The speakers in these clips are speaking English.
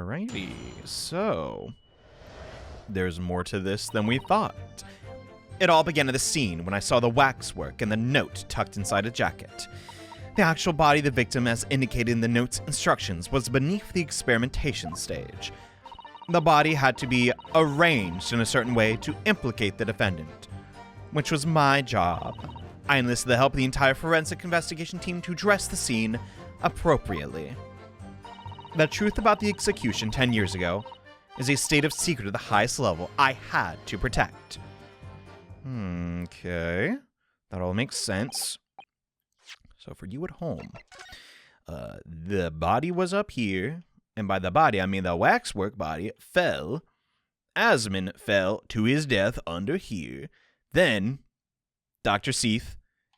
Alrighty, so there's more to this than we thought. It all began at the scene when I saw the waxwork and the note tucked inside a jacket. The actual body of the victim, as indicated in the note's instructions, was beneath the experimentation stage. The body had to be arranged in a certain way to implicate the defendant, which was my job. I enlisted the help of the entire forensic investigation team to dress the scene appropriately. The truth about the execution 10 years ago is a state of secret at the highest level I had to protect. Okay, that all makes sense. So for you at home, the body was up here, and by the body I mean the waxwork body fell. Asman fell to his death under here. Then Dr. Seath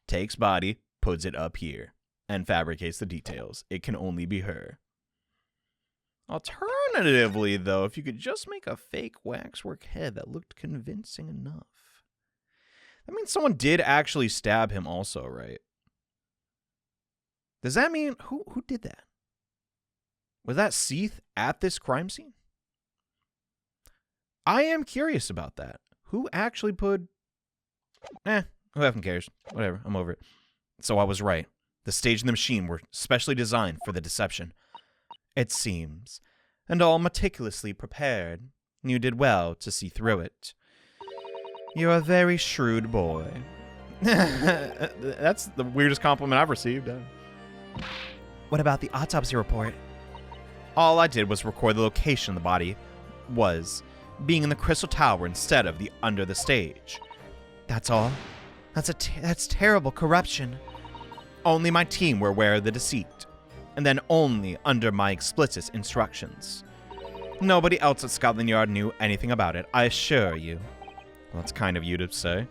takes body, puts it up here, and fabricates the details. It can only be her. Alternatively, though, if you could just make a fake waxwork head that looked convincing enough. That means someone did actually stab him also, right? Does that mean... Who did that? Was that Seath at this crime scene? I am curious about that. Who actually put... who effing cares? Whatever, I'm over it. So I was right. The stage and the machine were specially designed for the deception. It seems, and all meticulously prepared. You did well to see through it. You're a very shrewd boy. That's the weirdest compliment I've received. What about the autopsy report? All I did was record the location the body was, being in the Crystal Tower instead of under the stage. That's all. That's terrible corruption. Only my team were aware of the deceit, and then only under my explicit instructions. Nobody else at Scotland Yard knew anything about it, I assure you. Well, that's kind of you to say.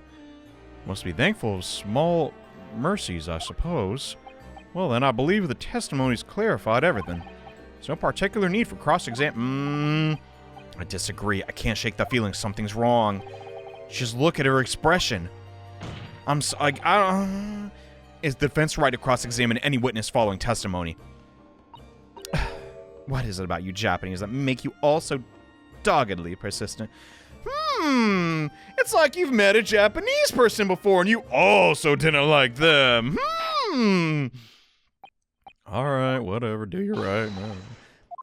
Must be thankful of small mercies, I suppose. Well, then, I believe the testimonies clarified everything. There's no particular need for cross-exam... I disagree. I can't shake the feeling something's wrong. Just look at her expression. Is the defense right to cross-examine any witness following testimony? What is it about you Japanese that make you all so doggedly persistent? It's like you've met a Japanese person before and you also didn't like them. Alright, whatever, do your right. No.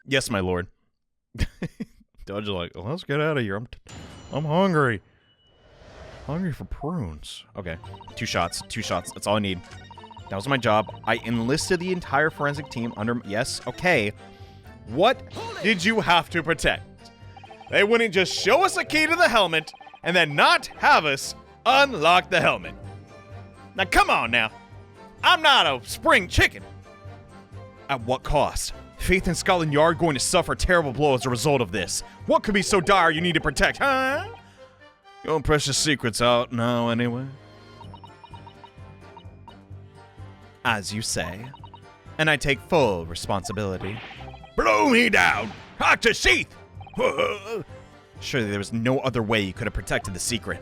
Yes, my lord. Dodge like, let's get out of here. I'm hungry. Hungry for prunes. Okay, 2 shots, that's all I need. That was my job. I enlisted the entire forensic team under... Yes, okay. What did you have to protect? They wouldn't just show us a key to the helmet and then not have us unlock the helmet. Now, come on now. I'm not a spring chicken. At what cost? Faith in Scotland Yard going to suffer a terrible blow as a result of this. What could be so dire you need to protect, huh? Your own precious secret's out now, anyway. As you say. And I take full responsibility. Blow me down! Dr. Seath! Surely there was no other way you could have protected the secret.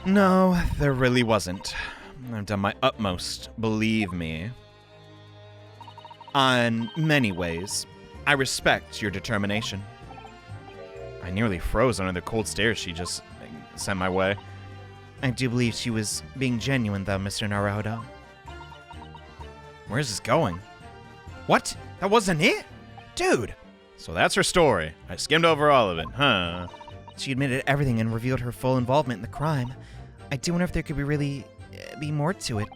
No, there really wasn't. I've done my utmost, believe me. On many ways, I respect your determination. I nearly froze under the cold stare she just sent my way. I do believe she was being genuine, though, Mr. Naruto. Where's this going? What? That wasn't it? Dude! So that's her story. I skimmed over all of it, huh? She admitted everything and revealed her full involvement in the crime. I do wonder if there could be more to it.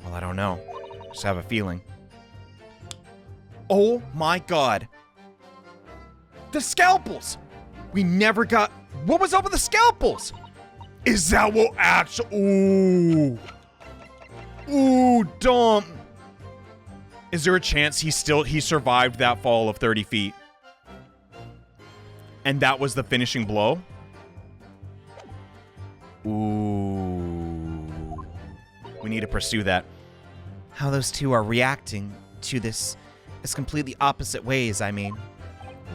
Well, I don't know. Just have a feeling. Oh my god. The scalpels! We never got... What was up with the scalpels? Is that what actually... Ooh. Ooh, dumb. Is there a chance he survived that fall of 30 feet? And that was the finishing blow? Ooh. We need to pursue that. How those two are reacting to this is completely opposite ways, I mean.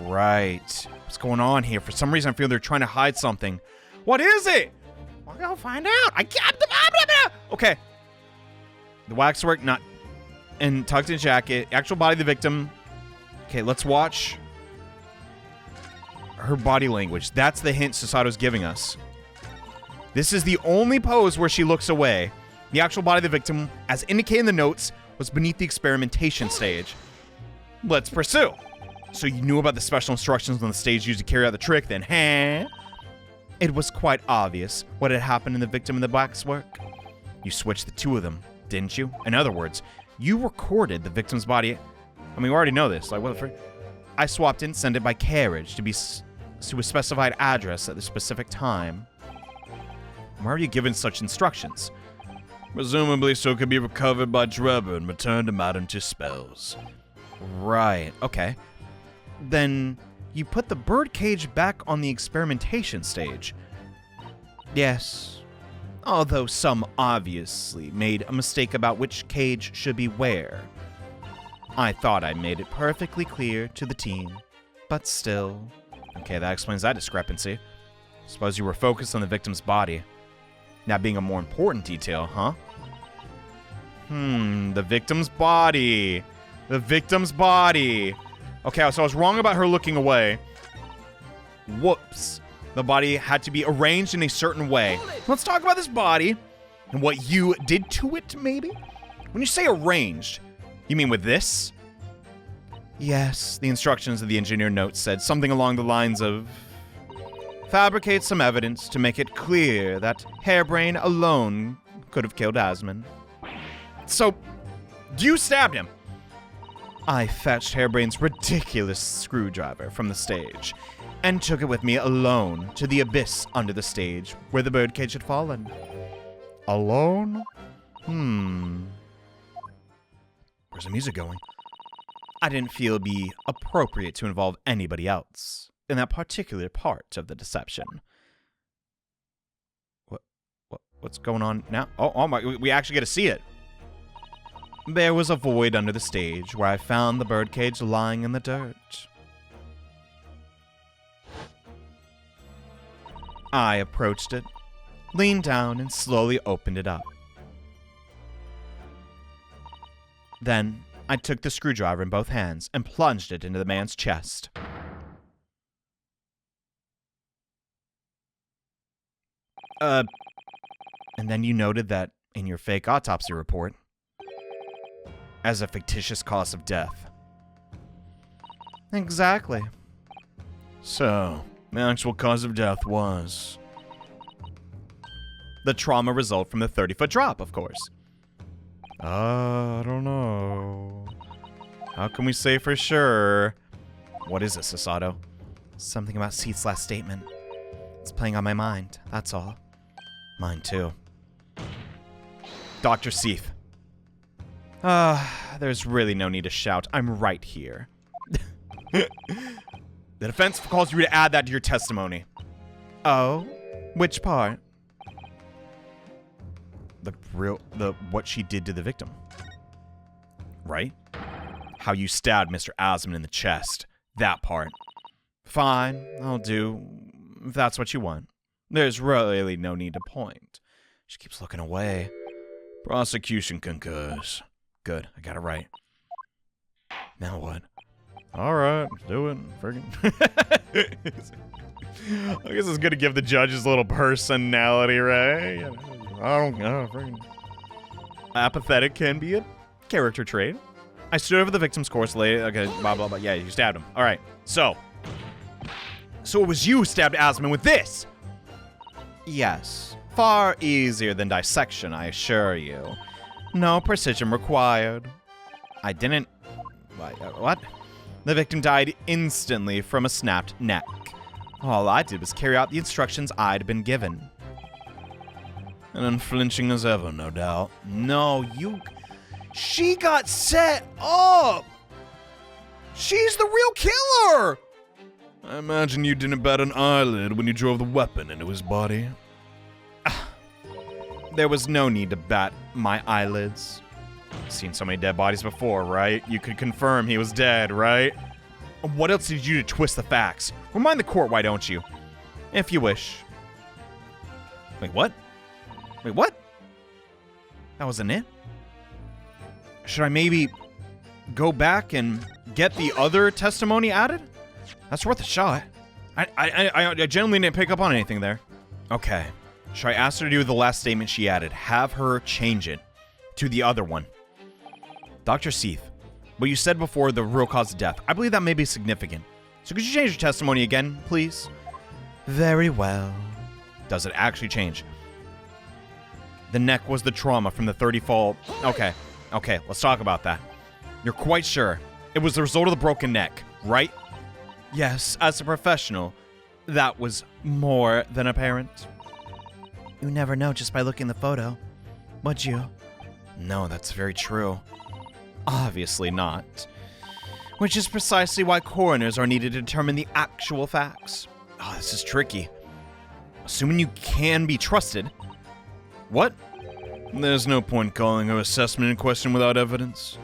Right. What's going on here? For some reason, I feel they're trying to hide something. What is it? We're gonna find out. I can't... Okay. The waxwork, not... And tucked in jacket. Actual body of the victim. Okay, let's watch her body language. That's the hint Susato's giving us. This is the only pose where she looks away. The actual body of the victim, as indicated in the notes, was beneath the experimentation stage. Let's pursue. So you knew about the special instructions on the stage used to carry out the trick, then, huh? It was quite obvious what had happened in the victim and the waxwork. You switched the two of them, didn't you? In other words, you recorded the victim's body. I mean, we already know this. Like, what the frick? I swapped it and sent it by carriage to a specified address at the specific time. Why are you given such instructions? Presumably so it could be recovered by Dreber and returned to Madame Tispel's. Right, okay. Then you put the birdcage back on the experimentation stage. Yes. Although some obviously made a mistake about which cage should be where. I thought I made it perfectly clear to the team, but still. Okay, that explains that discrepancy. Suppose you were focused on the victim's body. That being a more important detail, huh? The victim's body. The victim's body. Okay, so I was wrong about her looking away. Whoops. The body had to be arranged in a certain way. Let's talk about this body and what you did to it, maybe? When you say arranged, you mean with this? Yes, the instructions of the engineer note said something along the lines of fabricate some evidence to make it clear that Hairbrain alone could have killed Asmund. So, you stabbed him? I fetched Hairbrain's ridiculous screwdriver from the stage and took it with me alone to the abyss under the stage where the birdcage had fallen. Alone? Where's the music going? I didn't feel it'd be appropriate to involve anybody else in that particular part of the deception. What's going on now? Oh my, we actually get to see it. There was a void under the stage where I found the birdcage lying in the dirt. I approached it, leaned down, and slowly opened it up. Then, I took the screwdriver in both hands and plunged it into the man's chest. And then you noted that in your fake autopsy report, as a fictitious cause of death. Exactly. So, the actual cause of death was the trauma result from the 30-foot drop, of course. I don't know. How can we say for sure? What is it, Susato? Something about Seath's last statement. It's playing on my mind, that's all. Mine too. Dr. Seath. There's really no need to shout. I'm right here. The defense calls you to add that to your testimony. Oh? Which part? What she did to the victim. Right? How you stabbed Mr. Asmund in the chest. That part. Fine, I'll do, if that's what you want. There's really no need to point. She keeps looking away. Prosecution concurs. Good, I got it right. Now what? Alright, do it. Friggin'. I guess it's good to give the judges a little personality, right? I don't know, friggin'. Apathetic can be a character trait. I stood over the victim's corpse, okay, blah, blah, blah. Yeah, you stabbed him. Alright, so it was you who stabbed Asmund with this? Yes. Far easier than dissection, I assure you. No precision required. I didn't... What? The victim died instantly from a snapped neck. All I did was carry out the instructions I'd been given. And unflinching as ever, no doubt. No, you... She got set up! She's the real killer! I imagine you didn't bat an eyelid when you drove the weapon into his body. There was no need to bat my eyelids. Seen so many dead bodies before, right? You could confirm he was dead, right? What else did you do to twist the facts? Remind the court, why don't you? If you wish. Wait, what? Wait, what? That wasn't it? Should I maybe go back and get the other testimony added? That's worth a shot. I genuinely didn't pick up on anything there. Okay. Should I ask her to do the last statement she added? Have her change it to the other one. Dr. Seath, what you said before the real cause of death, I believe that may be significant. So could you change your testimony again, please? Very well. Does it actually change? The neck was the trauma from the 30 fall. Okay, let's talk about that. You're quite sure it was the result of the broken neck, right? Yes, as a professional, that was more than apparent. You never know just by looking at the photo, would you? No, that's very true. Obviously not. Which is precisely why coroners are needed to determine the actual facts. Oh, this is tricky. Assuming you can be trusted. What? There's no point calling her assessment in question without evidence.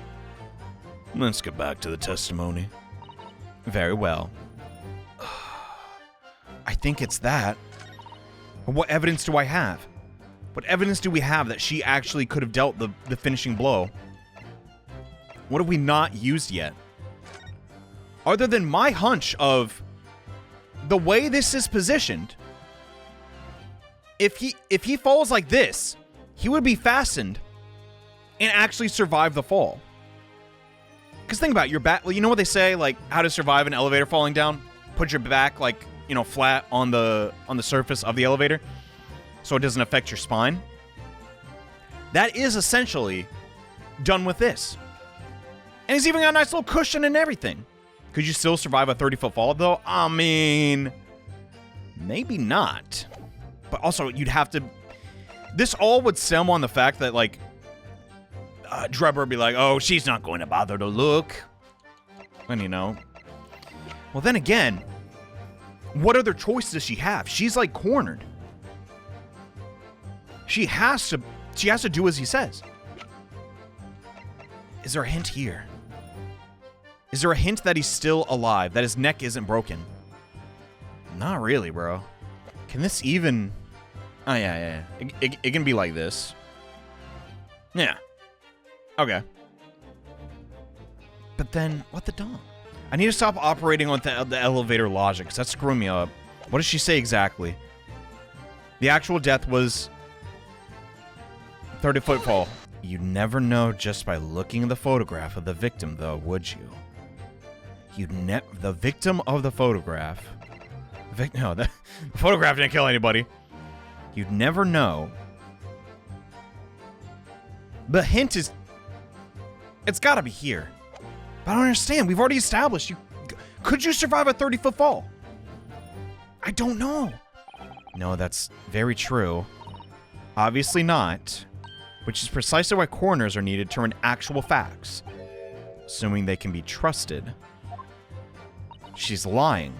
Let's get back to the testimony. Very well. I think it's that. But what evidence do I have? What evidence do we have that she actually could have dealt the finishing blow? What have we not used yet? Other than my hunch of the way this is positioned, if he falls like this, he would be fastened and actually survive the fall. Because think about it, your back, you know what they say, like how to survive an elevator falling down? Put your back like, you know, flat on the surface of the elevator so it doesn't affect your spine. That is essentially done with this. And he's even got a nice little cushion and everything. Could you still survive a 30-foot fall, though? I mean, maybe not. But also, you'd have to... This all would stem on the fact that, like, Dreber would be like, oh, she's not going to bother to look. And, you know. Well, then again, what other choice does she have? She's, like, cornered. She has to do as he says. Is there a hint here? Is there a hint that he's still alive, that his neck isn't broken? Not really, bro. Can this even... Oh, yeah. It can be like this. Yeah. Okay. But then, what the dog? I need to stop operating on the elevator logic, because that's screwing me up. What does she say exactly? The actual death was... 30-foot fall. You'd never know just by looking at the photograph of the victim, though, would you? The victim of the photograph... the photograph didn't kill anybody. You'd never know. The hint is... It's gotta be here. But I don't understand. We've already established you... Could you survive a 30-foot fall? I don't know. No, that's very true. Obviously not. Which is precisely why coroners are needed to determine actual facts. Assuming they can be trusted. She's lying.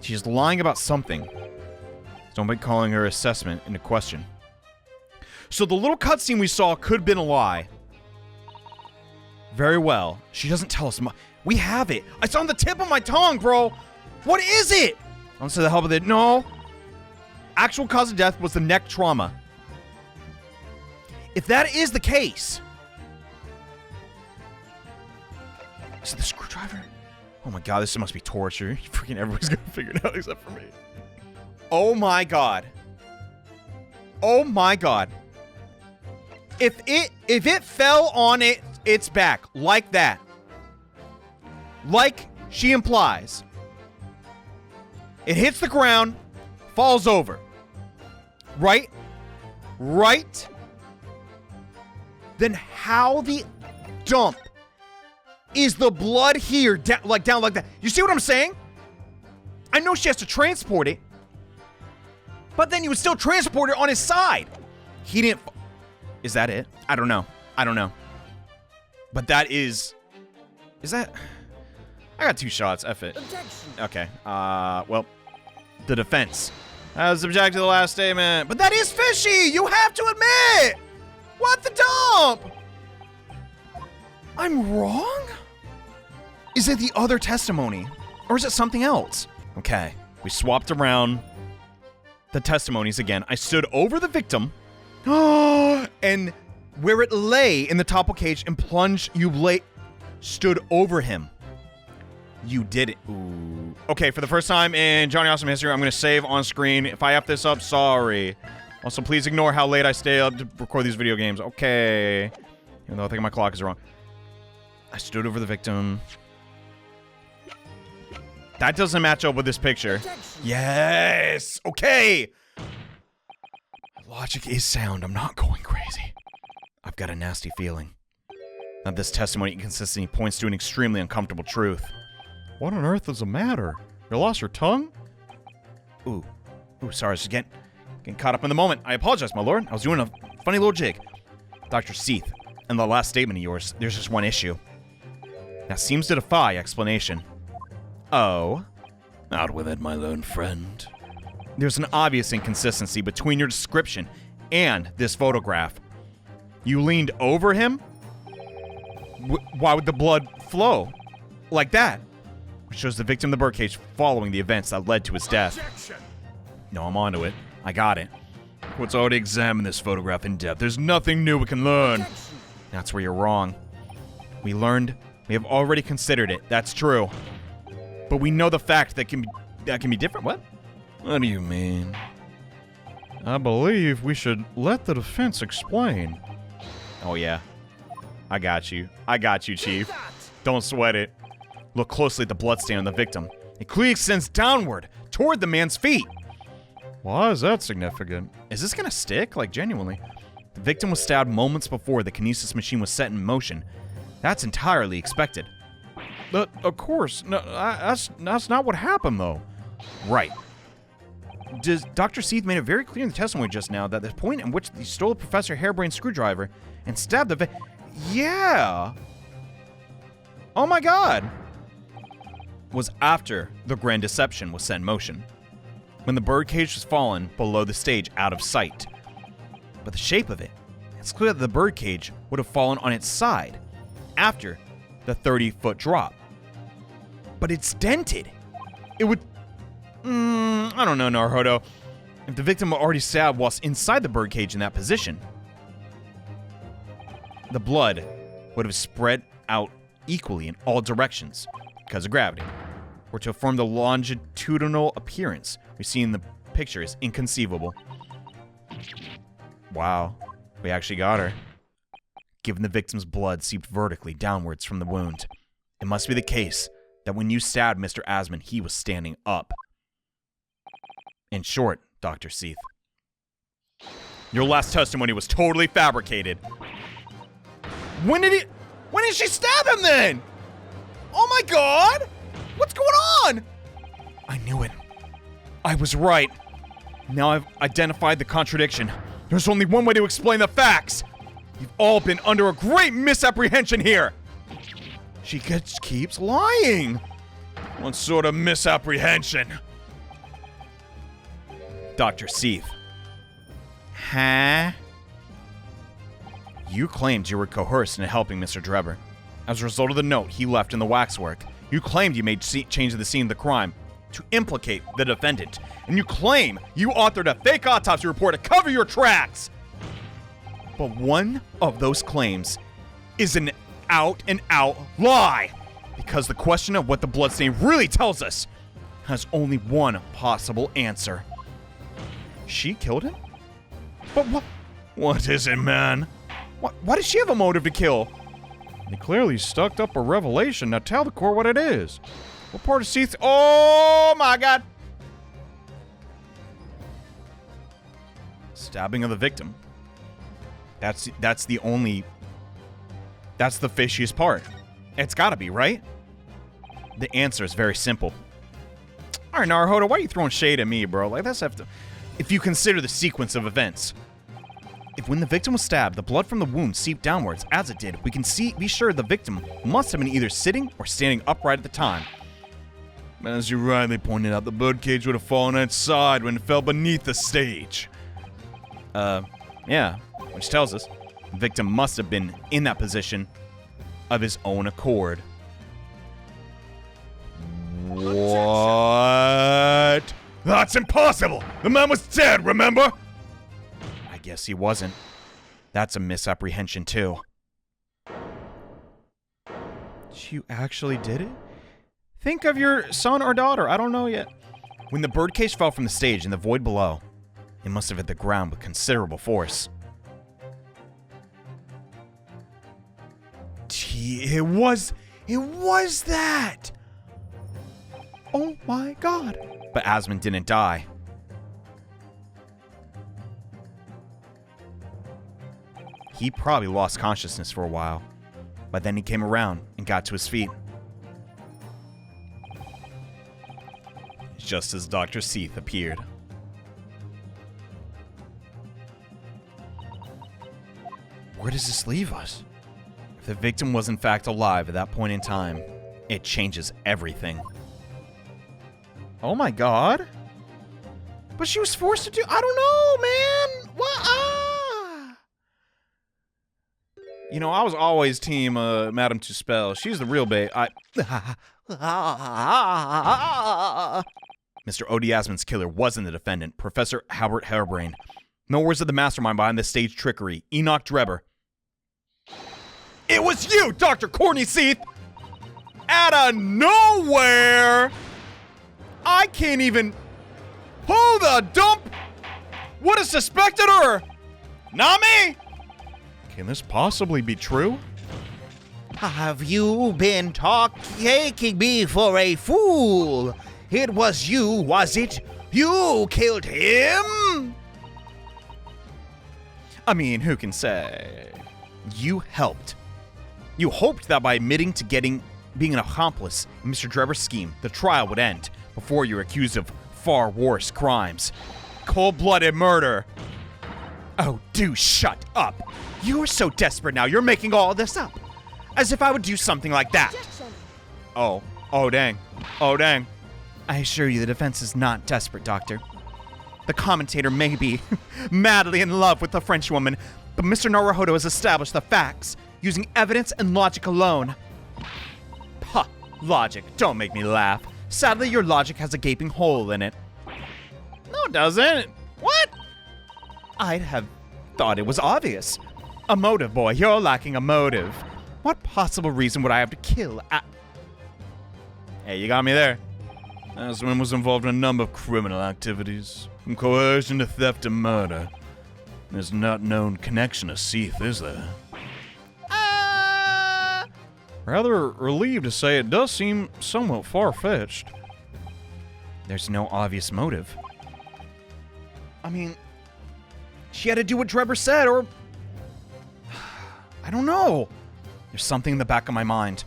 She's lying about something. Don't be calling her assessment into question. So the little cutscene we saw could have been a lie. Very well. She doesn't tell us much. We have it. It's on the tip of my tongue, bro. What is it? Let's say the help of it. No. Actual cause of death was the neck trauma. If that is the case... Is it the screwdriver? Oh my god, this must be torture. Freaking everybody's gonna figure it out except for me. Oh my god. Oh my god. If it fell on its back like that, like she implies, it hits the ground, falls over. Right? Right? Then how the dump is the blood here down like that? You see what I'm saying? I know she has to transport it, but then you would still transport it on his side. He didn't... Is that it? I don't know. But that is... Is that... I got 2 shots. F it. Objection. Okay. Well, the defense. As object to the last statement. But that is fishy! You have to admit! What the dump? I'm wrong? Is it the other testimony? Or is it something else? Okay. We swapped around the testimonies again. I stood over the victim. And where it lay in the topple cage and plunged, you lay... stood over him. You did it. Ooh. Okay, for the first time in JohneAwesome history, I'm going to save on screen. If I F this up, sorry. Also, please ignore how late I stay up to record these video games. Okay. Even though I think my clock is wrong. I stood over the victim. That doesn't match up with this picture. Yes! Okay! Logic is sound. I'm not going crazy. I've got a nasty feeling that this testimony inconsistency points to an extremely uncomfortable truth. What on earth is the matter? You lost your tongue? Ooh, sorry, I was just getting caught up in the moment. I apologize, my lord. I was doing a funny little jig. Dr. Seath, in the last statement of yours, there's just one issue. That seems to defy explanation. Oh? Out with it, my lone friend. There's an obvious inconsistency between your description and this photograph. You leaned over him? Why would the blood flow like that? Which shows the victim in the birdcage following the events that led to his death. No, I'm onto it. I got it. Let's already examine this photograph in depth. There's nothing new we can learn. That's where you're wrong. We have already considered it. That's true. But we know the fact that can be different. What? What do you mean? I believe we should let the defense explain. Oh yeah. I got you. I got you, Chief. Don't sweat it. Look closely at the bloodstain on the victim. It clearly extends downward, toward the man's feet. Why is that significant? Is this gonna stick? Like, genuinely. The victim was stabbed moments before the kinesis machine was set in motion. That's entirely expected. But, of course, no, that's not what happened, though. Right. Dr. Seath made it very clear in the testimony just now that the point in which he stole Professor Hairbrain's screwdriver and stabbed the Yeah! Oh my god! Was after the grand deception was set in motion, when the birdcage was fallen below the stage out of sight. But the shape of it's clear that the birdcage would have fallen on its side after the 30-foot drop. But it's dented. It would... I don't know, Naruhodo. If the victim were already stabbed whilst inside the birdcage in that position, the blood would have spread out equally in all directions because of gravity, or to form the longitudinal appearance we see in the picture is inconceivable. Wow, we actually got her. Given the victim's blood seeped vertically downwards from the wound, it must be the case that when you stabbed Mr. Asmund, he was standing up. In short, Dr. Seath, your last testimony was totally fabricated. When did she stab him then? Oh my god! What's going on? I knew it. I was right. Now I've identified the contradiction. There's only one way to explain the facts. You've all been under a great misapprehension here. She keeps lying. What sort of misapprehension? Dr. Seath. Huh? You claimed you were coerced into helping Mr. Dreber. As a result of the note he left in the waxwork, you claimed you made change of the scene of the crime to implicate the defendant. And you claim you authored a fake autopsy report to cover your tracks. But one of those claims is an out-and-out lie. Because the question of what the bloodstain really tells us has only one possible answer. She killed him? But what? What is it, man? Why does she have a motive to kill? They clearly stuck up a revelation. Now tell the court what it is. What part of Seath? Oh my god! Stabbing of the victim. That's the fishiest part. It's gotta be, right? The answer is very simple. Alright, Naruhodo, why are you throwing shade at me, bro? Like, that's if you consider the sequence of events. If when the victim was stabbed, the blood from the wound seeped downwards, as it did, we can be sure the victim must have been either sitting or standing upright at the time. As you rightly pointed out, the birdcage would have fallen on its side when it fell beneath the stage. Yeah, which tells us the victim must have been in that position of his own accord. What? That's impossible! The man was dead, remember? I guess he wasn't. That's a misapprehension, too. You actually did it? Think of your son or daughter. I don't know yet. When the birdcage fell from the stage in the void below, it must have hit the ground with considerable force. It was that! Oh my god. But Asmund didn't die. He probably lost consciousness for a while, but then he came around and got to his feet. Just as Dr. Seath appeared. Where does this leave us? If the victim was in fact alive at that point in time, it changes everything. Oh my god. But she was forced to do... I don't know, man. What? You know, I was always team Madame Tuspel. She's the real bait. Mr. O.D. Asmund's killer wasn't the defendant, Professor Albert Harebrain. Nor was it the mastermind behind this stage trickery, Enoch Dreber. It was you, Dr. Corny Seath! Out of nowhere! I can't even... Who the dump? Would have suspected her? Not me! Can this possibly be true? Have you been taking me for a fool? It was you, was it? You killed him? I mean, who can say? You helped. You hoped that by admitting to being an accomplice in Mr. Dreber's scheme, the trial would end before you were accused of far worse crimes. Cold-blooded murder. Oh, do shut up. You're so desperate now, you're making all this up. As if I would do something like that. Oh dang. Oh dang. I assure you the defense is not desperate, Doctor. The commentator may be madly in love with the French woman, but Mr. Naruhodo has established the facts using evidence and logic alone. Puh, logic, don't make me laugh. Sadly, your logic has a gaping hole in it. No, it doesn't. What? I'd have thought it was obvious. A motive, boy. You're lacking a motive. What possible reason would I have to kill Hey, you got me there. Asmund was involved in a number of criminal activities, from coercion to theft to murder. There's not known connection to Seath, is there? Rather relieved to say it does seem somewhat far-fetched. There's no obvious motive. I mean, she had to do what Dreber said, or... I don't know. There's something in the back of my mind.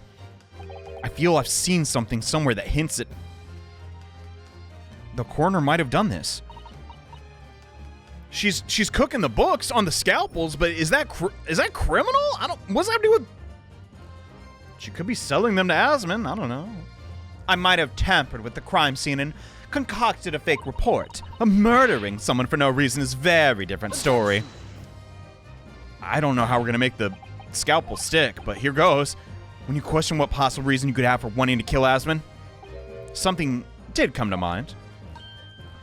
I feel I've seen something somewhere that hints at... the coroner might have done this. She's cooking the books on the scalpels, but is that criminal? What's that have to do with... She could be selling them to Asmund, I don't know. I might have tampered with the crime scene and concocted a fake report. Murdering someone for no reason is a very different story. I don't know how we're gonna make the scalpel stick, but here goes. When you question what possible reason you could have for wanting to kill Asmund, something did come to mind.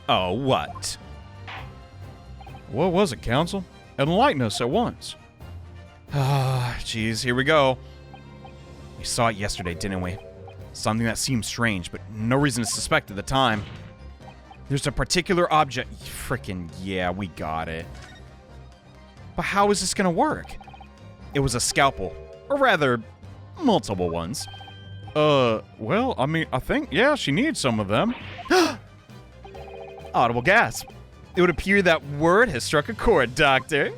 Oh, what? What was it, Counsel? Enlighten us at once. Ah, jeez, here we go. We saw it yesterday, didn't we? Something that seemed strange, but no reason to suspect at the time. There's a particular object... Frickin' yeah, we got it. But how is this gonna work? It was a scalpel. Or rather, multiple ones. Well, I mean, I think, yeah, she needs some of them. Audible gasp. It would appear that word has struck a chord, Doctor.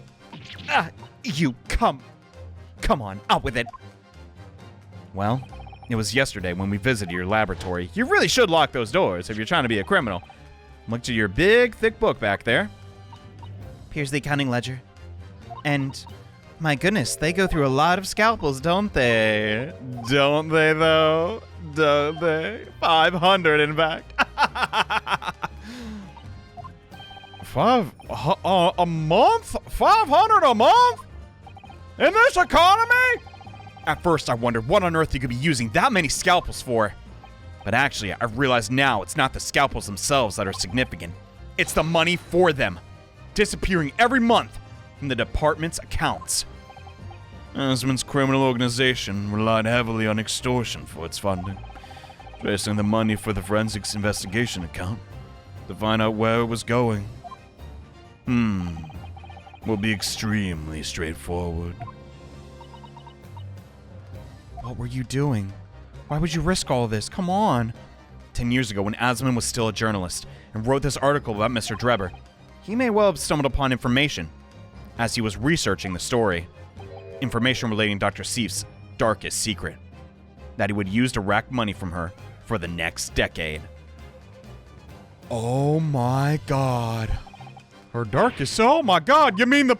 You come on, out with it. Well, it was yesterday when we visited your laboratory. You really should lock those doors if you're trying to be a criminal. Look to your big, thick book back there. Here's the accounting ledger. And, my goodness, they go through a lot of scalpels, don't they? Don't they, though? Don't they? 500, in fact. A month? 500 a month? In this economy? At first, I wondered what on earth you could be using that many scalpels for. But actually, I've realized now it's not the scalpels themselves that are significant. It's the money for them, disappearing every month from the department's accounts. Asmon's criminal organization relied heavily on extortion for its funding, tracing the money for the forensics investigation account to find out where it was going. Will be extremely straightforward. What were you doing? Why would you risk all this? Come on. 10 years ago, when Asmon was still a journalist and wrote this article about Mr. Dreber, he may well have stumbled upon information as he was researching the story. Information relating Dr. Seif's darkest secret, that he would use to rack money from her for the next decade. Oh my god. Her darkest, oh my god, you mean the...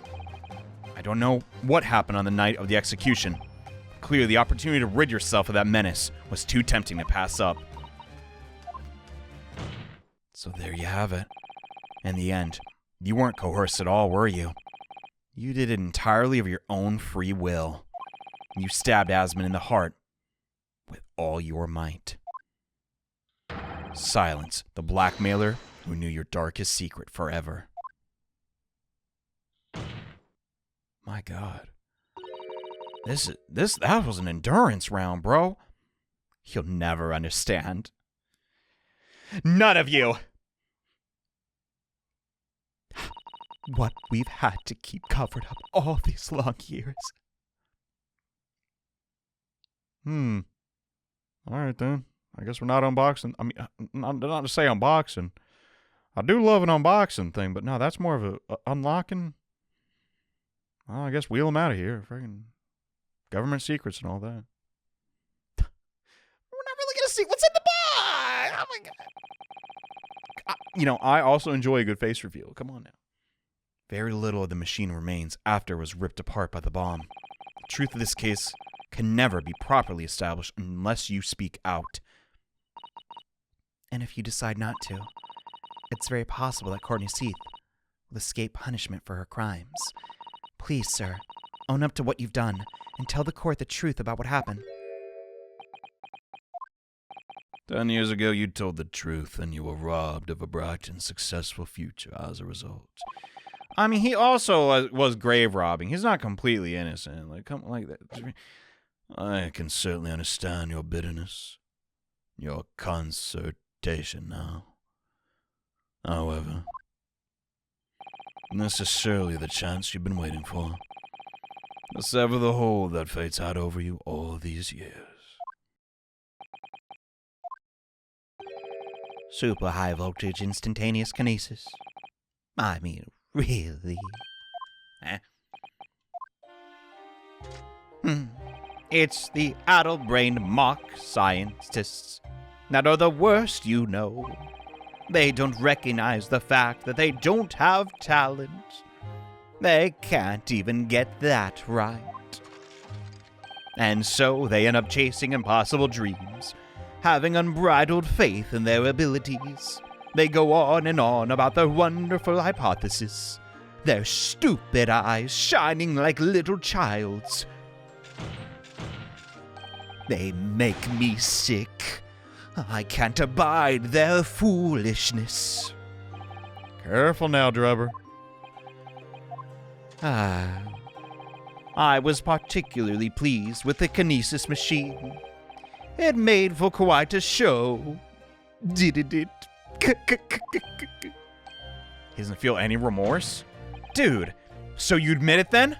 I don't know what happened on the night of the execution. Clearly, the opportunity to rid yourself of that menace was too tempting to pass up. So there you have it. In the end, you weren't coerced at all, were you? You did it entirely of your own free will. You stabbed Asmon in the heart with all your might. Silence the blackmailer who knew your darkest secret forever. My god. That was an endurance round, bro. You'll never understand. None of you! What we've had to keep covered up all these long years. Alright then. I guess we're not unboxing. I mean, not to say unboxing. I do love an unboxing thing, but no, that's more of a unlocking. Well, I guess wheel them out of here. Friggin' government secrets and all that. We're not really gonna see what's in the box! Oh my god. I also enjoy a good face reveal. Come on now. Very little of the machine remains after it was ripped apart by the bomb. The truth of this case can never be properly established unless you speak out. And if you decide not to, it's very possible that Courtney Seith will escape punishment for her crimes. Please, sir, own up to what you've done and tell the court the truth about what happened. 10 years ago, you told the truth, and you were robbed of a bright and successful future as a result. I mean, he also was grave robbing. He's not completely innocent. I can certainly understand your bitterness, your concertation now. However, this is surely the chance you've been waiting for. To sever the hold that fate's had over you all these years. Super high voltage instantaneous kinesis. I mean, really? It's the addle-brained mock scientists that are the worst you know. They don't recognize the fact that they don't have talent. They can't even get that right. And so they end up chasing impossible dreams, having unbridled faith in their abilities. They go on and on about their wonderful hypothesis, their stupid eyes shining like little child's. They make me sick. I can't abide their foolishness. Careful now, Dreber. I was particularly pleased with the kinesis machine. It made for quite a show. Didn't it? He doesn't feel any remorse? Dude, so you admit it then?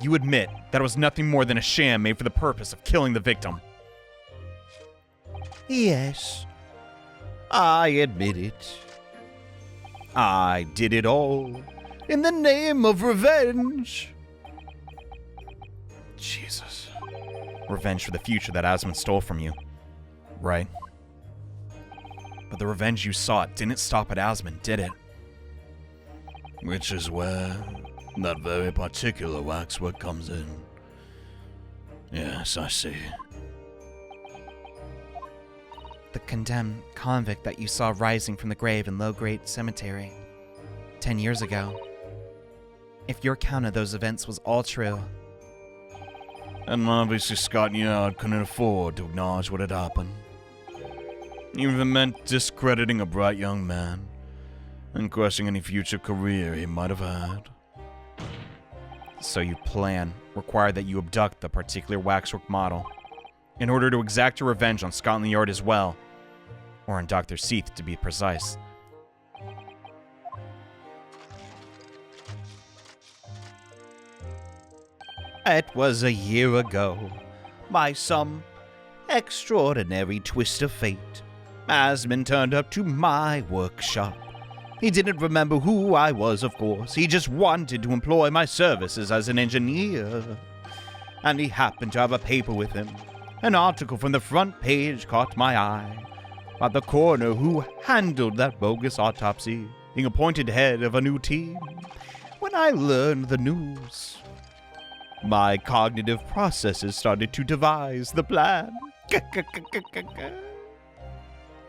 You admit that it was nothing more than a sham made for the purpose of killing the victim. Yes, I admit it. I did it all in the name of revenge. Jesus. Revenge for the future that Asmon stole from you. Right. But the revenge you sought didn't stop at Asmon, did it? Which is where that very particular waxwork comes in. Yes, I see. The condemned convict that you saw rising from the grave in Low-Grade Cemetery 10 years ago. If your account of those events was all true. And obviously Scott Yard couldn't afford to acknowledge what had happened. Even if it meant discrediting a bright young man and crushing any future career he might have had. So you plan, require that you abduct the particular waxwork model in order to exact your revenge on Scotland Yard as well, or on Dr. Seath to be precise. It was a year ago, by some extraordinary twist of fate, Asmund turned up to my workshop. He didn't remember who I was, of course. He just wanted to employ my services as an engineer. And he happened to have a paper with him. An article from the front page caught my eye about the coroner who handled that bogus autopsy, being appointed head of a new team. When I learned the news, my cognitive processes started to devise the plan.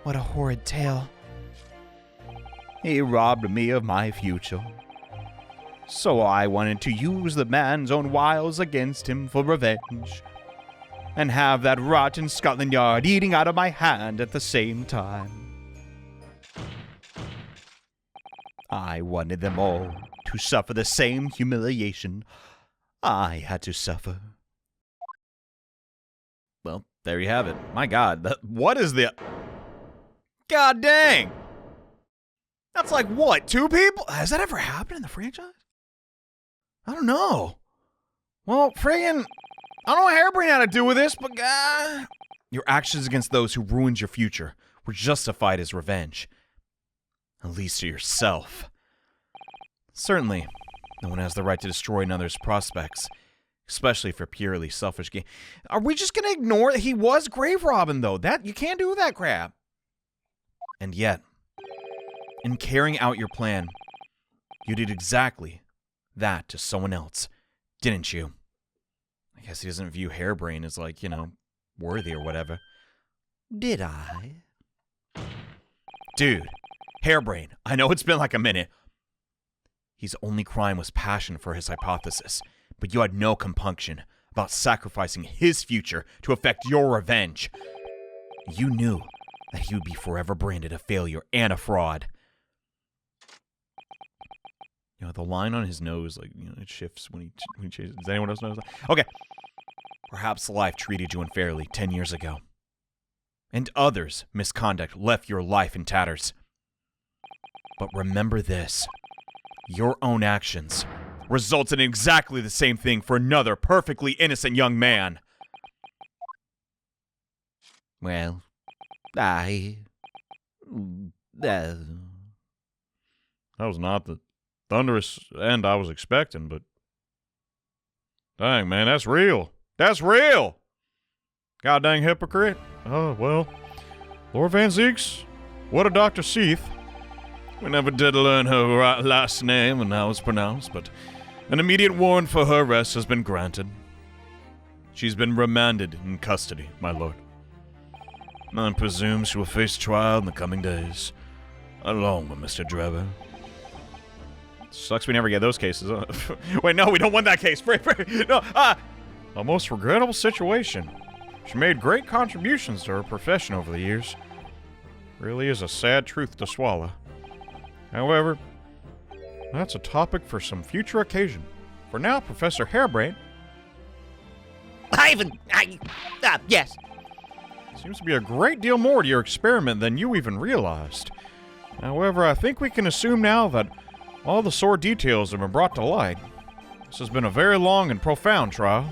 What a horrid tale. He robbed me of my future. So I wanted to use the man's own wiles against him for revenge, and have that rotten Scotland Yard eating out of my hand at the same time. I wanted them all to suffer the same humiliation I had to suffer. Well, there you have it. My God, what is the... God dang! That's like, what, 2 people? Has that ever happened in the franchise? I don't know. Well, friggin', I don't know what Hairbrain had to do with this, but your actions against those who ruined your future were justified as revenge. At least to yourself. Certainly, no one has the right to destroy another's prospects, especially for purely selfish gain. Are we just gonna ignore that he was grave robbing, though? That you can't do that crap. And yet, in carrying out your plan, you did exactly that to someone else, didn't you? I guess he doesn't view Hairbrain as, like, you know, worthy or whatever. Did I? Dude, Hairbrain, I know it's been like a minute. His only crime was passion for his hypothesis, but you had no compunction about sacrificing his future to effect your revenge. You knew that he would be forever branded a failure and a fraud. You know, the line on his nose, like, you know, it shifts when he changes. Does anyone else know that? Okay. Perhaps life treated you unfairly 10 years ago. And others' misconduct left your life in tatters. But remember this. Your own actions resulted in exactly the same thing for another perfectly innocent young man. Well, that was not the thunderous end I was expecting, but dang, man, that's real. That's real. God dang hypocrite. Oh, well, Lord Van Zeeks, what a Dr. Seath. We never did learn her right last name and how it's pronounced, but an immediate warrant for her arrest has been granted. She's been remanded in custody, my lord. I presume she will face trial in the coming days, along with Mr. Dreber. Sucks we never get those cases. Wait, no, we don't want that case. No, A most regrettable situation. She made great contributions to her profession over the years. Really is a sad truth to swallow. However, that's a topic for some future occasion. For now, Professor Hairbrain. Yes. Seems to be a great deal more to your experiment than you even realized. However, I think we can assume now that all the sore details have been brought to light. This has been a very long and profound trial.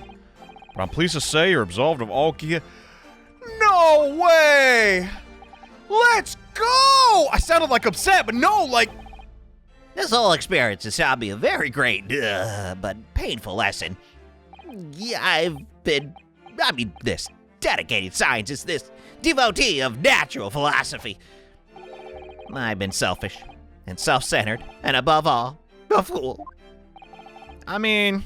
But I'm pleased to say you're absolved of all No way! Let's go! I sounded like upset, but no, like... This whole experience has taught me a very great, but painful lesson. Yeah, this dedicated scientist, this devotee of natural philosophy. I've been selfish and self-centered, and above all, a fool. I mean...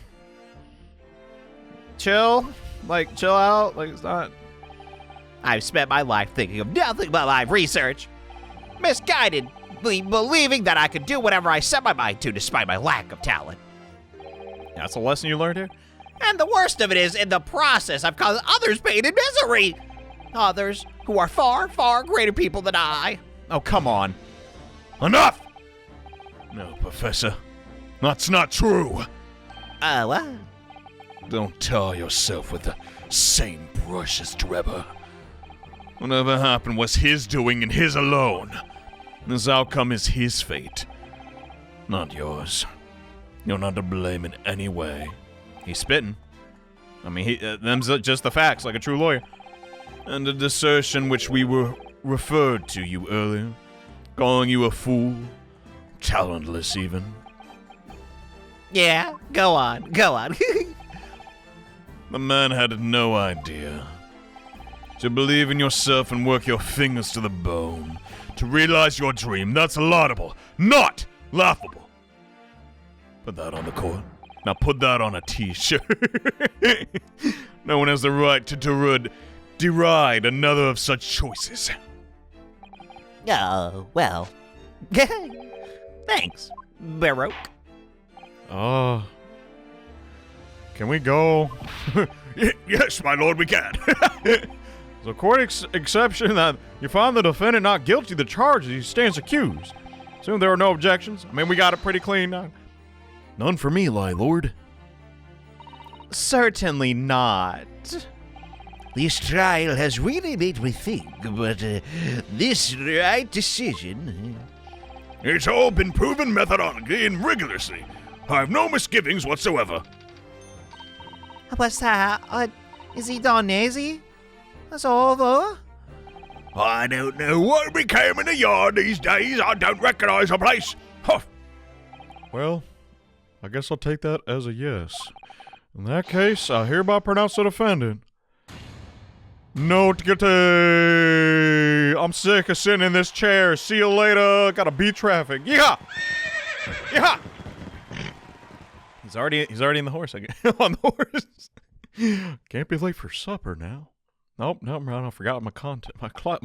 Chill out, like, it's not... I've spent my life thinking of nothing but my research, misguidedly believing that I could do whatever I set my mind to despite my lack of talent. That's a lesson you learned here? And the worst of it is, in the process, I've caused others pain and misery. Others who are far, far greater people than I. Oh, come on. Enough! No, Professor. That's not true. What? Don't tar yourself with the same brush as Dreber. Whatever happened was his doing and his alone. This outcome is his fate, not yours. You're not to blame in any way. He's spitting. I mean, them's just the facts, like a true lawyer. And the desertion which we were referred to you earlier, calling you a fool, talentless even. Yeah, go on. The man had no idea. To believe in yourself and work your fingers to the bone. To realize your dream, that's laudable, not laughable. Put that on the court. Now put that on a t-shirt. No one has the right to deride another of such choices. Oh, well. Thanks, Baroque. Can we go? Yes, my lord, we can. The court exception that you found the defendant not guilty of the charges he stands accused. Assume there are no objections. I mean, we got it pretty clean now. None for me, my lord. Certainly not. This trial has really made me think, but this right decision... It's all been proven methodically and rigorously. I have no misgivings whatsoever. What's that? Is he done, is he? That's over? I don't know what became in the yard these days. I don't recognize the place. Huh. Well, I guess I'll take that as a yes. In that case, I hereby pronounce the defendant not guilty. I'm sick of sitting in this chair. See you later. Gotta beat traffic. Yeah. He's already in the horse. On the horse. Can't be late for supper now. Nope, I forgot my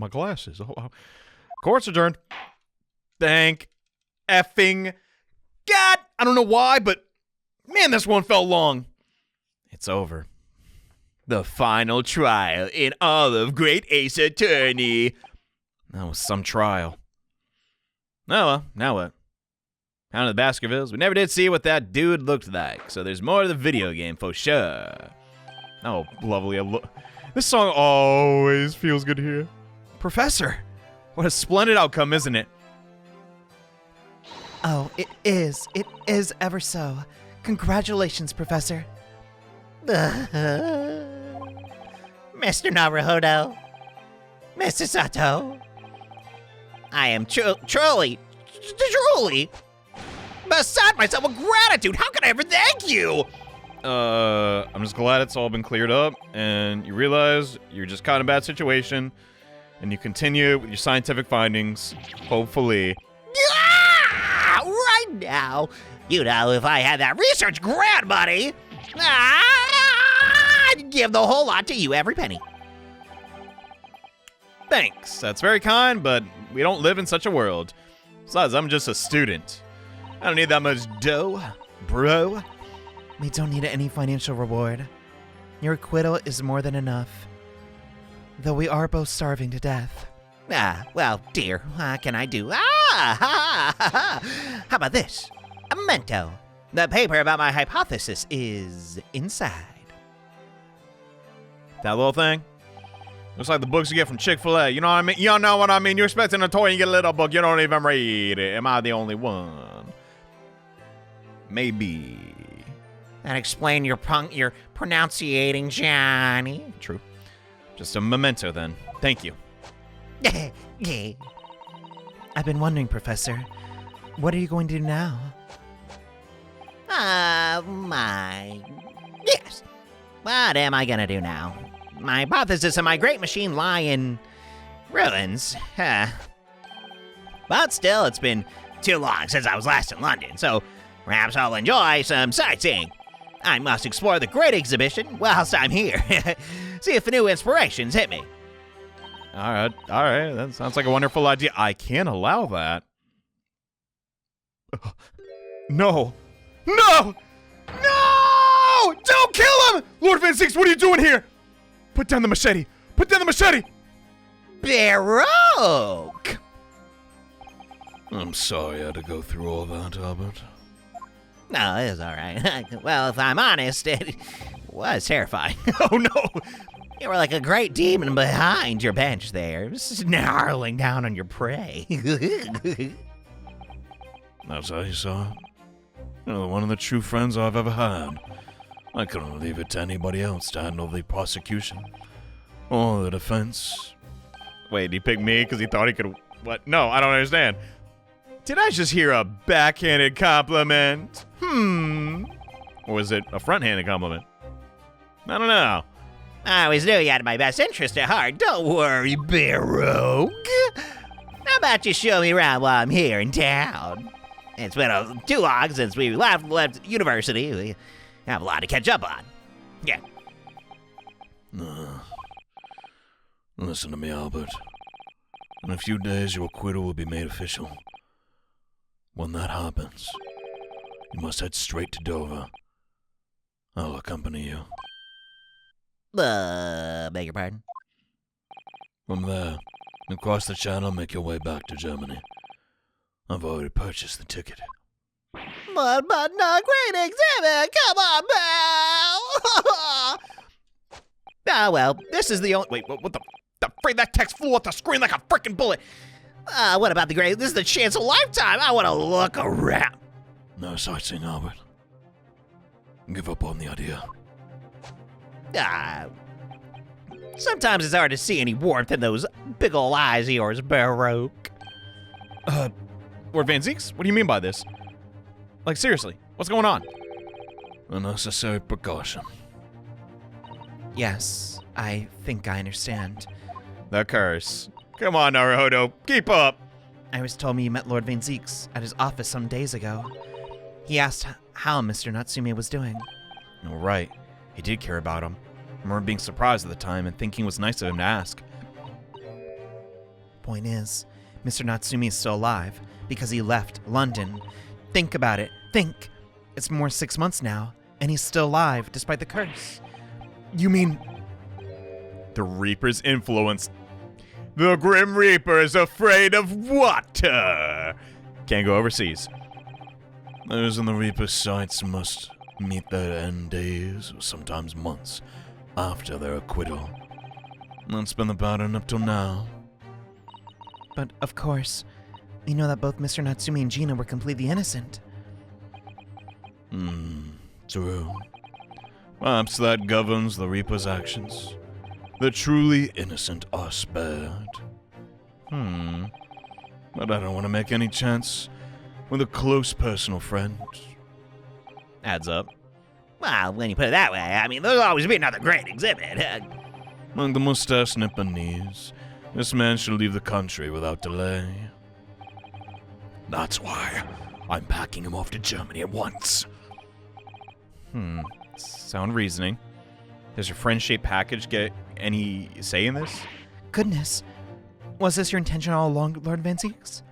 glasses. Oh. Court's adjourned. Thank effing God. I don't know why, but man, this one felt long. It's over. The final trial in all of Great Ace Attorney. That was some trial. Oh well, now what? Down to the Baskervilles. We never did see what that dude looked like, so there's more to the video game for sure. Oh, lovely. This song always feels good to hear. Professor, what a splendid outcome, isn't it? Oh, it is. It is ever so. Congratulations, Professor. Mr. Naruhodo. Mr. Sato. I am truly beside myself with gratitude. How can I ever thank you? I'm just glad it's all been cleared up, and you realize you're just caught in a bad situation, and you continue with your scientific findings, hopefully. Right now. You know, if I had that research grant money, I'd give the whole lot to you, every penny. Thanks. That's very kind, but we don't live in such a world. Besides, I'm just a student. I don't need that much dough, bro. We don't need any financial reward. Your acquittal is more than enough. Though we are both starving to death. Well, dear, what can I do? How about this? A memento. The paper about my hypothesis is inside. That little thing? Looks like the books you get from Chick-fil-A. You know what I mean? You know what I mean? You're expecting a toy and you get a little book. You don't even read it. Am I the only one? Maybe. That explain your pronunciating, Johnny. True. Just a memento then. Thank you. I've been wondering, Professor, what are you going to do now? Yes. What am I gonna do now? My hypothesis and my great machine lie in ruins. But still, it's been too long since I was last in London, so perhaps I'll enjoy some sightseeing. I must explore the great exhibition whilst I'm here. See if new inspirations hit me. All right. That sounds like a wonderful idea. I can't allow that. No! Don't kill him! Lord Van Six, what are you doing here? Put down the machete! Baroque! I'm sorry I had to go through all that, Albert. No, it was all right. Well, if I'm honest, it was terrifying. Oh no! You were like a great demon behind your bench there, snarling down on your prey. That's how you saw it? You're one of the true friends I've ever had. I couldn't leave it to anybody else to handle the prosecution or the defense. Wait, he picked me because he thought he could... What? No, I don't understand. Did I just hear a backhanded compliment? Or was it a front-handed compliment? I don't know. I always knew you had my best interest at heart. Don't worry, Baroque. How about you show me around while I'm here in town? It's been too long since we left university. We have a lot to catch up on. Yeah. Listen to me, Albert. In a few days, your acquittal will be made official. When that happens, you must head straight to Dover. I'll accompany you. Beg your pardon? From there, across the channel, make your way back to Germany. I've already purchased the ticket. But no great exhibit! Come on, pal! Well, this is the only... Wait, what the freak? That text flew off the screen like a freaking bullet. What about the great? This is the chance of a lifetime. I want to look around. No sightseeing, Albert. Give up on the idea. Sometimes it's hard to see any warmth in those big ol' eyes of yours, Baroque. Lord Van Zeeks? What do you mean by this? Like, seriously, what's going on? A necessary precaution. Yes, I think I understand. The curse. Come on, Naruhodo, keep up! I was told you met Lord Van Zeeks at his office some days ago. He asked how Mr. Natsume was doing. Oh, right. He did care about him. I remember being surprised at the time and thinking it was nice of him to ask. Point is, Mr. Natsume is still alive because he left London. Think about it. Think. It's been more 6 months now, and he's still alive despite the curse. You mean... The Reaper's influence. The Grim Reaper is afraid of water. Can't go overseas. Those in the Reaper's sights must meet their end days, or sometimes months, after their acquittal. That's been the pattern up till now. But, of course, we know that both Mr. Natsume and Gina were completely innocent. True. Perhaps that governs the Reaper's actions. The truly innocent are spared. But I don't want to make any chance with a close personal friend. Adds up. Well, when you put it that way, I mean, there'll always be another great exhibit. Among the mustache Nipponese, this man shall leave the country without delay. That's why I'm packing him off to Germany at once. Sound reasoning. Does your friend-shaped package get any say in this? Goodness. Was this your intention all along, Lord Van Zeeks?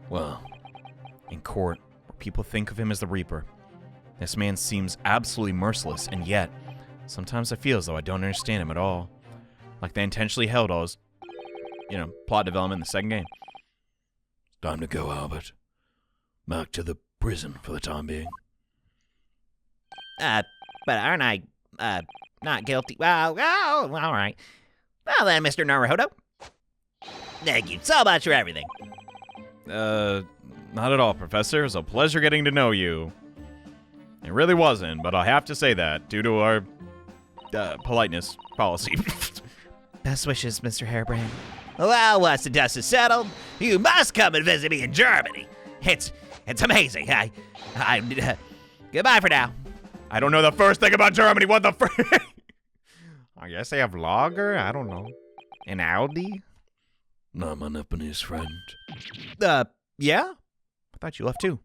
Well. In court, where people think of him as the Reaper, this man seems absolutely merciless, and yet, sometimes I feel as though I don't understand him at all. Like they intentionally held all his, plot development in the second game. Time to go, Albert. Back to the prison for the time being. But aren't I, not guilty? Well, all right. Well then, Mr. Naruhodo. Thank you so much for everything. Not at all, Professor. It was a pleasure getting to know you. It really wasn't, but I have to say that, due to our, politeness policy. Best wishes, Mr. Hairbrand. Well, once the dust is settled, you must come and visit me in Germany. It's amazing. Goodbye for now. I don't know the first thing about Germany. What the frick? I guess they have lager? I don't know. An Aldi? Not my Nipponese friend. Yeah? I thought you left too.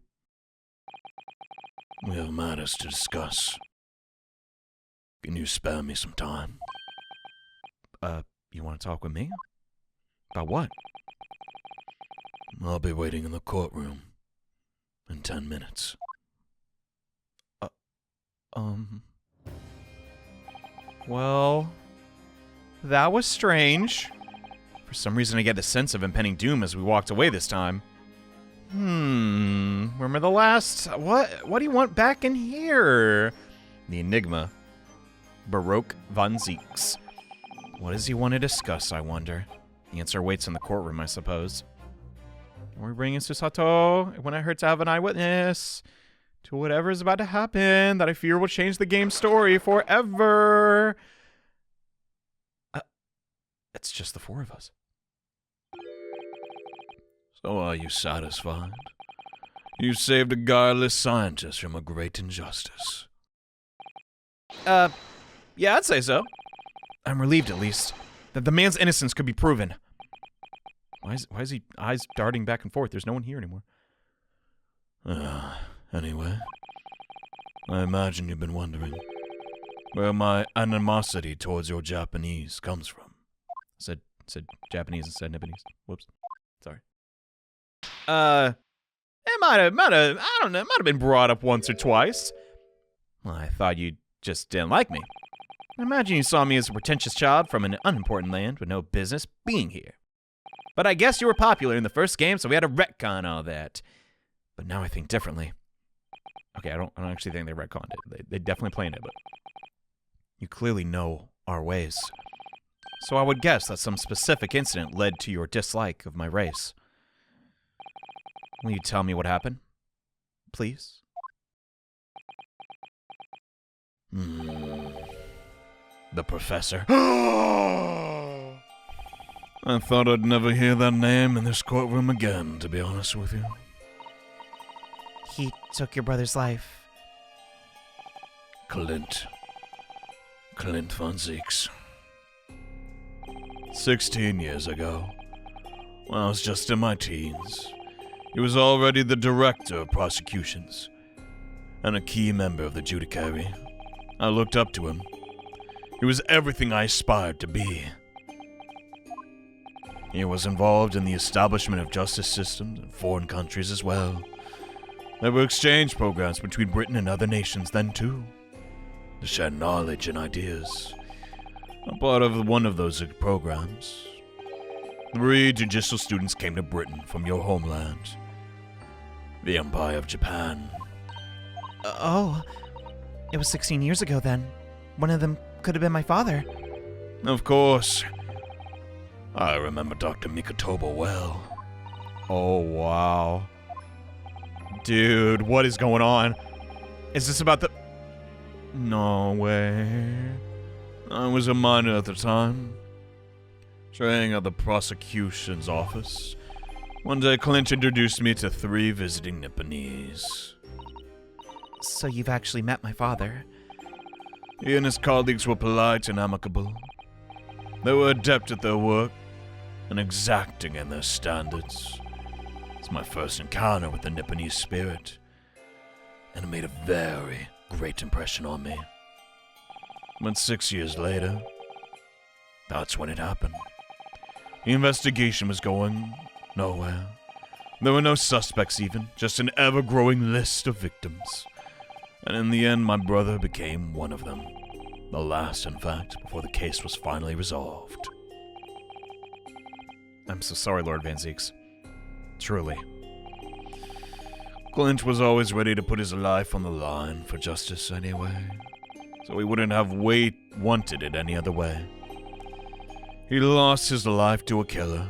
We have matters to discuss. Can you spare me some time? You want to talk with me? About what? I'll be waiting in the courtroom in 10 minutes. Well, that was strange. For some reason, I get the sense of impending doom as we walked away this time. Remember the last... What do you want back in here? The enigma. Baroque von Zeeks. What does he want to discuss, I wonder? The answer waits in the courtroom, I suppose. We're bringing Susato. It wouldn't hurt to have an eyewitness to whatever is about to happen that I fear will change the game's story forever. It's just the four of us. So are you satisfied? You saved a guileless scientist from a great injustice. Yeah, I'd say so. I'm relieved, at least, that the man's innocence could be proven. Why is he eyes darting back and forth? There's no one here anymore. Anyway, I imagine you've been wondering where my animosity towards your Japanese comes from. Said Japanese instead of Nipponese. Whoops. Sorry. It might have, I don't know, it might have been brought up once or twice. Well, I thought you just didn't like me. I imagine you saw me as a pretentious child from an unimportant land with no business being here. But I guess you were popular in the first game, so we had to retcon all that. But now I think differently. Okay, I don't actually think they retconned it. They definitely planned it, but you clearly know our ways. So I would guess that some specific incident led to your dislike of my race. Will you tell me what happened? Please? The professor. I thought I'd never hear that name in this courtroom again, to be honest with you. He took your brother's life. Clint von Zeeks. 16 years ago, when I was just in my teens, he was already the director of prosecutions and a key member of the judiciary. I looked up to him. He was everything I aspired to be. He was involved in the establishment of justice systems in foreign countries as well. There were exchange programs between Britain and other nations then too, to share knowledge and ideas. A part of one of those programs, 3 judicial students came to Britain from your homeland, the Empire of Japan. Oh, it was 16 years ago then. One of them could have been my father. Of course. I remember Dr. Mikotoba well. Oh, wow. Dude, what is going on? Is this about the... No way. I was a minor at the time, training at the prosecution's office. One day, Clint introduced me to 3 visiting Nipponese. So you've actually met my father? He and his colleagues were polite and amicable. They were adept at their work and exacting in their standards. It's my first encounter with the Nipponese spirit, and it made a very great impression on me. But 6 years later, that's when it happened. The investigation was going nowhere. There were no suspects even, just an ever-growing list of victims. And in the end, my brother became one of them. The last, in fact, before the case was finally resolved. I'm so sorry, Lord Van Zeeks. Truly. Clint was always ready to put his life on the line for justice anyway, so he wouldn't have wanted it any other way. He lost his life to a killer,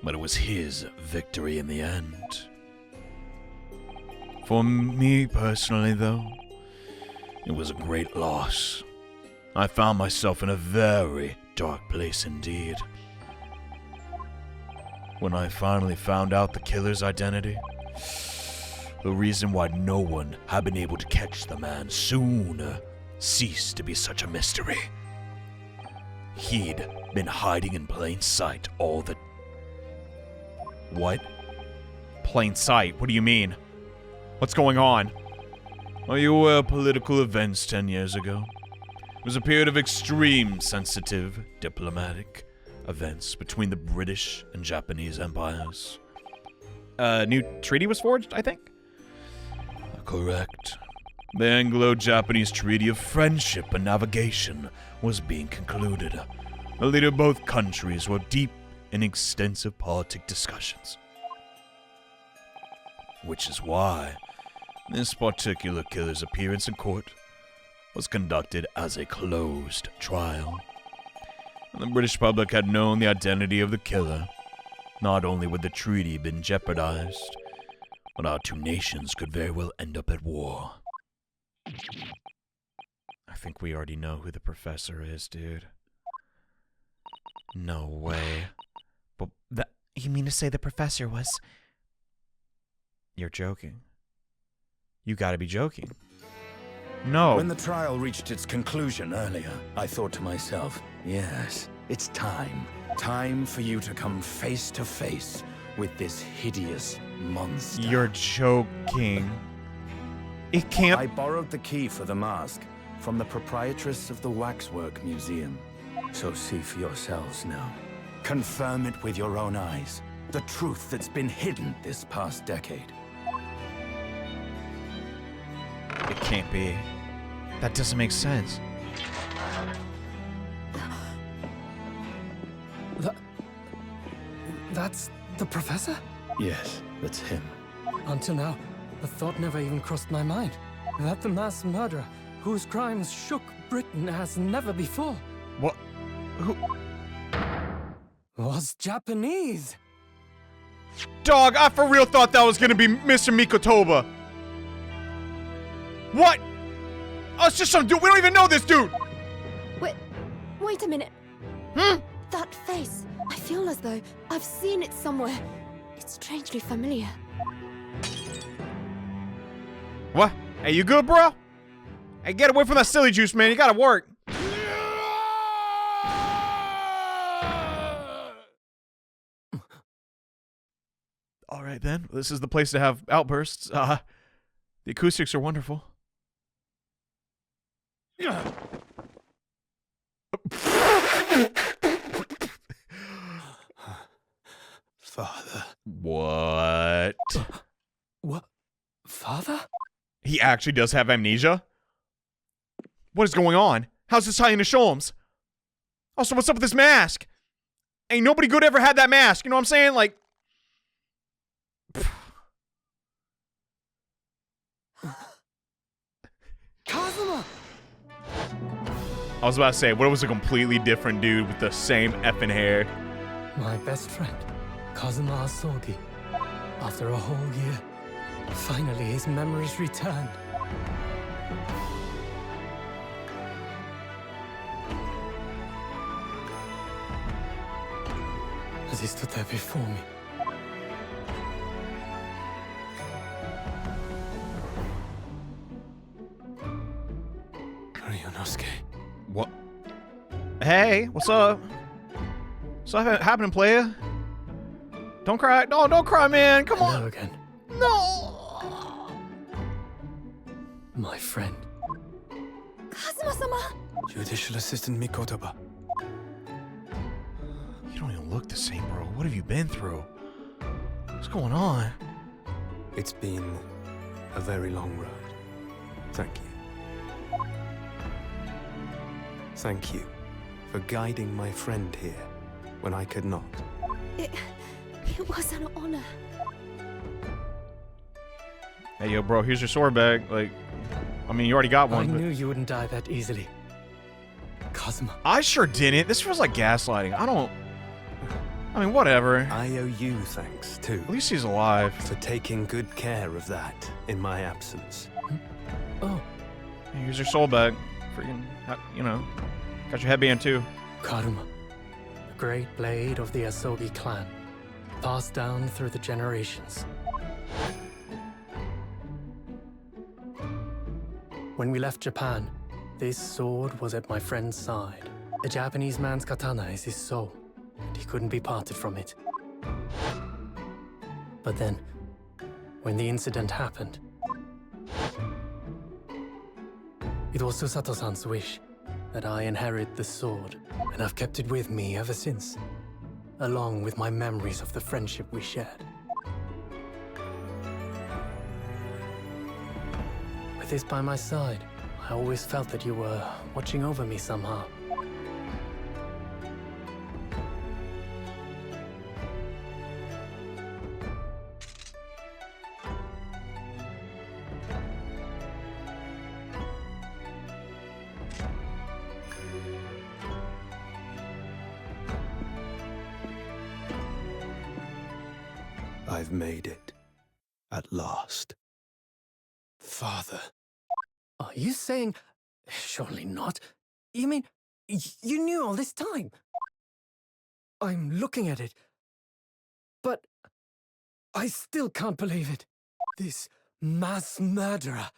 but it was his victory in the end. For me personally, though, it was a great loss. I found myself in a very dark place indeed. When I finally found out the killer's identity, the reason why no one had been able to catch the man sooner ceased to be such a mystery. He'd been hiding in plain sight all the... What? Plain sight? What do you mean? What's going on? Are you aware of political events 10 years ago? It was a period of extreme sensitive diplomatic events between the British and Japanese empires. A new treaty was forged, I think? Correct. The Anglo-Japanese Treaty of Friendship and Navigation was being concluded. The leaders of both countries were deep in extensive politic discussions. Which is why this particular killer's appearance in court was conducted as a closed trial. And the British public had known the identity of the killer. Not only would the treaty been jeopardized, but our two nations could very well end up at war. I think we already know who the professor is, dude. No way. But that... You mean to say the professor was... You're joking. You gotta be joking. No. When the trial reached its conclusion earlier, I thought to myself, yes, it's time. Time for you to come face to face with this hideous monster. You're joking. It can't... I borrowed the key for the mask from the proprietress of the Waxwork Museum. So see for yourselves now. Confirm it with your own eyes. The truth that's been hidden this past decade. It can't be. That doesn't make sense. That's the professor? Yes, that's him. Until now, the thought never even crossed my mind. That the mass murderer, whose crimes shook Britain as never before, What? Who? was Japanese. Dog, I for real thought that was gonna be Mr. Mikotoba. What? Oh, it's just some dude. We don't even know this dude. Wait a minute. That face. I feel as though I've seen it somewhere. It's strangely familiar. What? Hey, you good, bro? Hey, get away from that silly juice, man. You gotta work. All right, then. This is the place to have outbursts. The acoustics are wonderful. Father. What? What? Father? He actually does have amnesia? What is going on? How's this tie into Sholmes? Also, what's up with this mask? Ain't nobody good ever had that mask, you know what I'm saying? Like... Kazuma! I was about to say, what was a completely different dude with the same effing hair? My best friend, Kazuma Asogi. After a whole year, finally his memories returned. As he stood there before me, Ryunosuke. What? Hey, what's up? What's happening, player? Don't cry. No, don't cry, man. Come Hello on. again, No. my friend. Kazuma-sama! Judicial Assistant Mikotoba. You don't even look the same, bro. What have you been through? What's going on? It's been a very long road. Thank you. Thank you for guiding my friend here when I could not. It was an honor. Hey, yo, bro, here's your sword bag. Like, I mean, you already got I one. But knew you wouldn't die that easily. Kazuma. I sure didn't. This feels like gaslighting. I mean, whatever. I owe you thanks, too, At least he's alive. for taking good care of that in my absence. Oh, Hey, here's your soul bag. Freaking, you know, got your headband too. Karuma. The great blade of the Asogi clan. Passed down through the generations. When we left Japan, this sword was at my friend's side. A Japanese man's katana is his soul, and he couldn't be parted from it. But then, when the incident happened, it was Susato-san's wish that I inherit the sword, and I've kept it with me ever since, along with my memories of the friendship we shared. With this by my side, I always felt that you were watching over me somehow. I've made it. At last. Father. Are you saying... Surely not. You mean, you knew all this time? I'm looking at it. But I still can't believe it. This mass murderer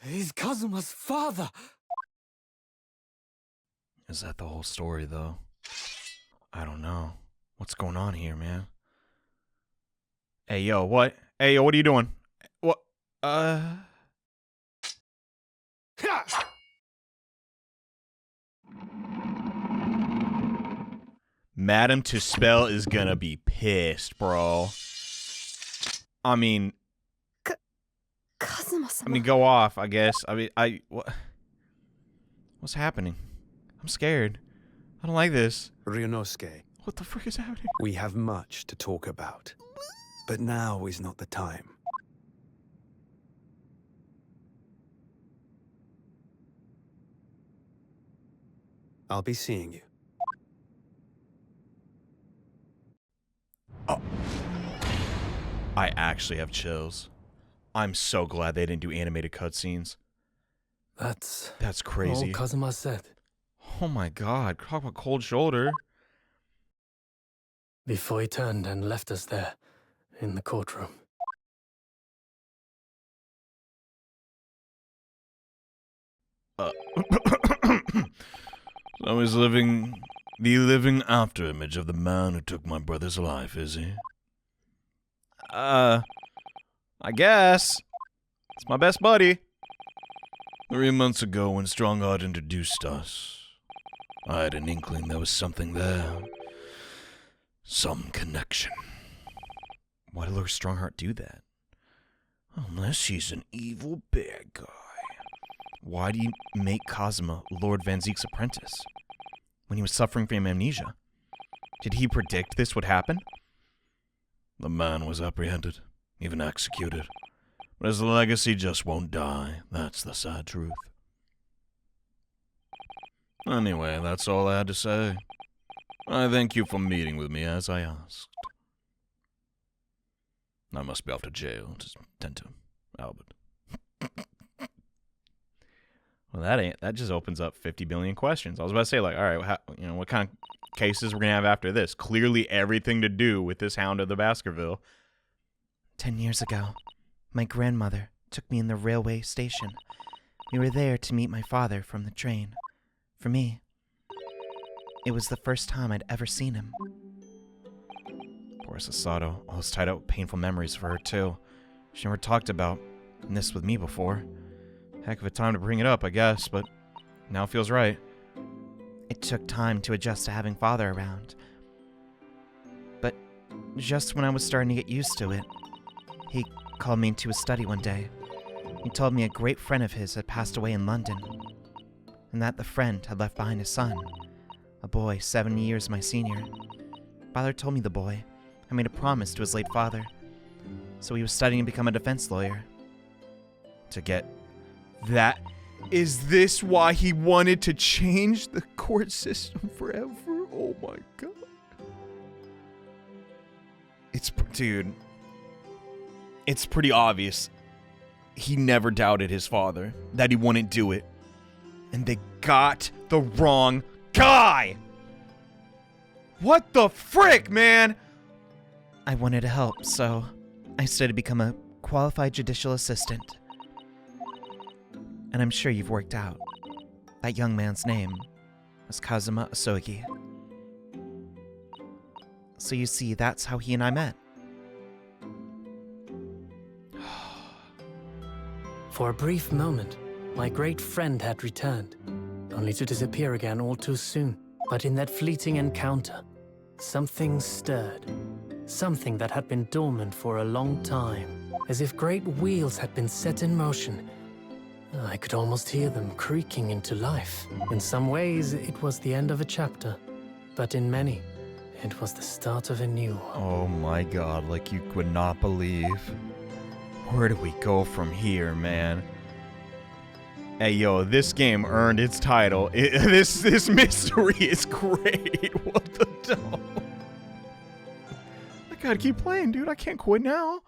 is Kazuma's father. Is that the whole story, though? I don't know. What's going on here, man? Hey, yo, what? Hey, yo, what are you doing? What? Madame Tuspel is gonna be pissed, bro. I mean... Kazuma-sama. I mean, go off, I guess. What's happening? I'm scared. I don't like this. Ryunosuke, What the frick is happening? we have much to talk about. But now is not the time. I'll be seeing you. Oh. I actually have chills. I'm so glad they didn't do animated cutscenes. That's crazy. all Kazuma said. Oh my god, talk about cold shoulder. Before he turned and left us there, in the courtroom. So he's the living afterimage of the man who took my brother's life, is he? I guess. It's my best buddy. 3 months ago, when Strongheart introduced us, I had an inkling there was something there. Some connection. Why did Lord Strongheart do that? Unless he's an evil bad guy. Why do you make Kazuma Lord Van Zeek's apprentice? When he was suffering from amnesia? Did he predict this would happen? The man was apprehended, even executed. But his legacy just won't die. That's the sad truth. Anyway, that's all I had to say. I thank you for meeting with me as I asked. I must be off to jail to tend to Albert. Well, that just opens up 50 billion questions. I was about to say, like, all right, what kind of cases we're gonna have after this? Clearly, everything to do with this Hound of the Baskerville. 10 years ago, my grandmother took me in the railway station. We were there to meet my father from the train. For me, it was the first time I'd ever seen him. Poor Sasato. All those tied up with painful memories for her, too. She never talked about this with me before. Heck of a time to bring it up, I guess, but now it feels right. It took time to adjust to having father around. But just when I was starting to get used to it, he called me into his study one day. He told me a great friend of his had passed away in London, and that the friend had left behind a son, a boy 7 years my senior. Father told me the boy had made a promise to his late father, so he was studying to become a defense lawyer. To get that. Is this why he wanted to change the court system forever? Oh my god. Dude, it's pretty obvious he never doubted his father, that he wouldn't do it. And they got the wrong guy! What the frick, man? I wanted to help, so I studied to become a qualified judicial assistant. And I'm sure you've worked out. That young man's name was Kazuma Asogi. So you see, that's how he and I met. For a brief moment, my great friend had returned, only to disappear again all too soon. But in that fleeting encounter, something stirred. Something that had been dormant for a long time, as if great wheels had been set in motion. I could almost hear them creaking into life. In some ways, it was the end of a chapter, but in many, it was the start of a new one. Oh my god, like you would not believe. Where do we go from here, man? Hey, yo, this game earned its title. This mystery is great. What the hell? gotta keep playing, dude. I can't quit now.